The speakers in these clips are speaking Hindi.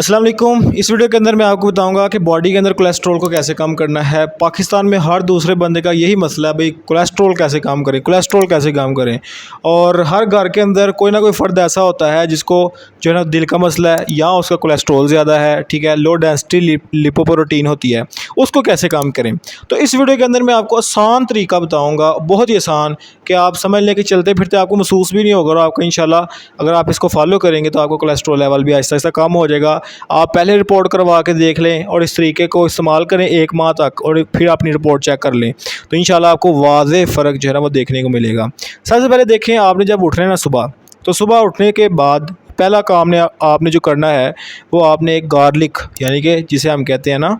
अस्सलाम वालेकुम। इस वीडियो के अंदर मैं आपको बताऊंगा कि बॉडी के अंदर कोलेस्ट्रॉल को कैसे कम करना है। पाकिस्तान में हर दूसरे बंदे का यही मसला है, भाई कोलेस्ट्रॉल कैसे कम करें, कोलेस्ट्रॉल कैसे कम करें। और हर घर के अंदर कोई ना कोई फ़र्द ऐसा होता है जिसको जो है ना दिल का मसला है या उसका कोलेस्ट्रॉल ज़्यादा है, ठीक है, लो डेंसिटी लिपोप्रोटीन होती है, उसको कैसे कम करें। तो इस वीडियो के अंदर मैं आपको आसान तरीका बताऊँगा, बहुत ही आसान, कि आप समझ लें कि चलते फिरते आपको महसूस भी नहीं होगा और आपको इंशाल्लाह अगर आप इसको फॉलो करेंगे तो आपको कोलेस्ट्रॉल लेवल भी आहिस्ता आहिस्ता कम हो जाएगा। आप पहले रिपोर्ट करवा के देख लें और इस तरीके को इस्तेमाल करें 1 माह तक और फिर अपनी रिपोर्ट चेक कर लें, तो इंशाल्लाह आपको वाज़ेह फ़र्क जो है ना वो देखने को मिलेगा। सबसे पहले देखें, आपने जब उठना है ना सुबह, तो सुबह उठने के बाद पहला काम ने आपने जो करना है वो आपने एक गार्लिक यानी कि जिसे हम कहते हैं ना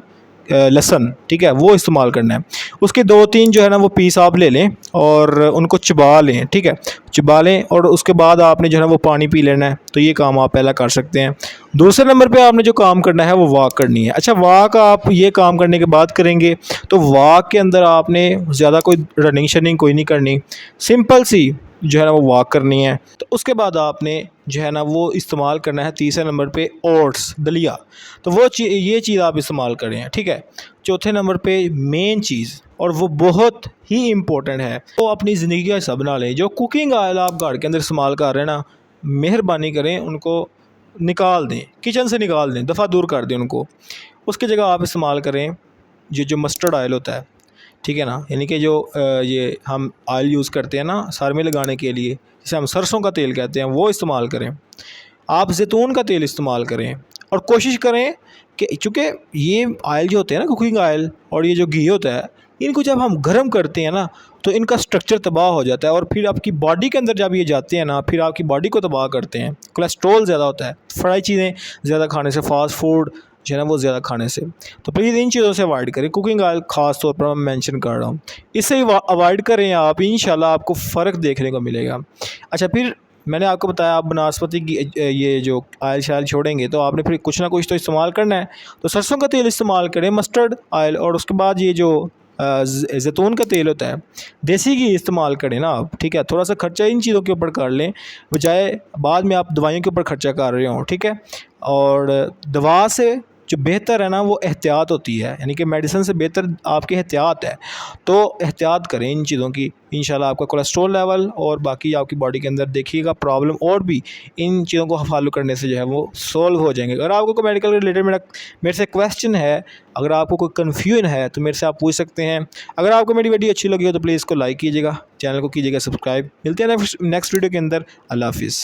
लहसुन, ठीक है, वो इस्तेमाल करना है। उसके 2-3 जो है ना वो पीस आप ले लें और उनको चबा लें, ठीक है, चबा लें और उसके बाद आपने जो है ना वो पानी पी लेना है। तो ये काम आप पहला कर सकते हैं। दूसरे नंबर पे आपने जो काम करना है वो वॉक करनी है। अच्छा, वॉक आप ये काम करने के बाद करेंगे तो वॉक के अंदर आपने ज़्यादा कोई रनिंग शनिंग कोई नहीं करनी, सिंपल सी जो है ना वो वॉक करनी है। तो उसके बाद आपने जो है ना वो इस्तेमाल करना है तीसरे नंबर पे ओट्स, दलिया। तो वो ये चीज़ आप इस्तेमाल करें, ठीक है। चौथे नंबर पे मेन चीज़, और वो बहुत ही इम्पोर्टेंट है, तो अपनी ज़िंदगी का हिस्सा बना लें। जो कुकिंग ऑयल आप घर के अंदर इस्तेमाल कर रहे हैं ना, मेहरबानी करें उनको निकाल दें, किचन से निकाल दें, दफ़ा दूर कर दें उनको। उसकी जगह आप इस्तेमाल करें ये जो मस्टर्ड ऑयल होता है, ठीक है ना, यानी कि जो ये हम ऑयल यूज़ करते हैं ना सर में लगाने के लिए, जिसे हम सरसों का तेल कहते हैं, वो इस्तेमाल करें। आप ज़ैतून का तेल इस्तेमाल करें और कोशिश करें कि चूँकि ये ऑयल जो होते हैं ना कुकिंग ऑयल और ये जो घी होता है, इनको जब हम गर्म करते हैं ना तो इनका स्ट्रक्चर तबाह हो जाता है और फिर आपकी बॉडी के अंदर जब ये जाते हैं ना फिर आपकी बॉडी को तबाह करते हैं। कोलेस्ट्रॉल ज़्यादा होता है फ्राई चीज़ें ज़्यादा खाने से, फास्ट फूड जो है ना वो ज़्यादा खाने से। तो प्लीज़ इन चीज़ों से अवॉइड करें। कुकिंग ऑयल ख़ास तौर पर मैं मेंशन कर रहा हूँ, इससे अवॉइड करें आप, इंशाल्लाह आपको फ़र्क देखने को मिलेगा। अच्छा, फिर मैंने आपको बताया आप बनास्पति की ये जो ऑयल शायल छोड़ेंगे तो आपने फिर कुछ ना कुछ तो इस्तेमाल करना है। तो सरसों का तेल इस्तेमाल करें, मस्टर्ड ऑयल, और उसके बाद ये जो ज़ैतून का तेल होता है, देसी घी इस्तेमाल करें ना आप, ठीक है। थोड़ा सा खर्चा इन चीज़ों के ऊपर कर लें बजाय बाद में आप दवाइयों के ऊपर खर्चा कर रहे हो, ठीक है। और दवा से जो बेहतर है ना वो एहतियात होती है, यानी कि मेडिसिन से बेहतर आपकी एहतियात है। तो एहतियात करें इन चीज़ों की, इंशाल्लाह आपका कोलेस्ट्रॉल लेवल और बाकी आपकी बॉडी के अंदर देखिएगा प्रॉब्लम और भी इन चीज़ों को फॉलो करने से जो है वो सॉल्व हो जाएंगे। अगर आपको कोई मेडिकल रिलेटेड मेरे से क्वेश्चन है, अगर आपको कोई कन्फ्यूजन है तो मेरे से आप पूछ सकते हैं। अगर आपको मेरी वीडियो अच्छी लगी हो तो प्लीज़ इसको लाइक कीजिएगा, चैनल को कीजिएगा सब्सक्राइब। मिलते हैं नेक्स्ट वीडियो के अंदर। अल्लाह हाफिज़।